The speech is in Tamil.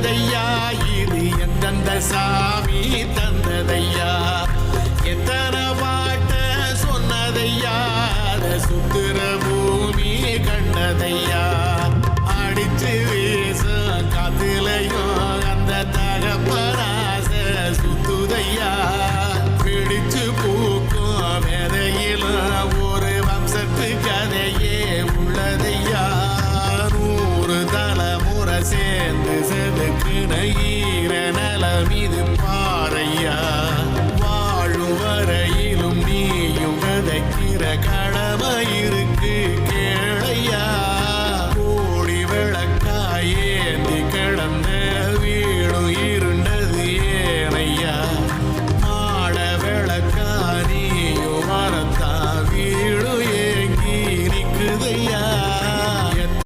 வந்ததையா இது எந்தெந்த சாமி தந்ததையா எத்தனை பாட்ட சொன்னதையா சுத்துற பூமி கண்டதையா அடிச்சு வீசும் காத்துலையும் அந்த தகப்பராச சுத்துதையா பிடிச்சு பூக்கும் விதையிலும் ஒரு வம்சத்து கதையே உள்ளதையா 100 தலைமுறை சேர்ந்து செதுக்குன ஈர நலம் இது பாறையா வாழும் வரையில்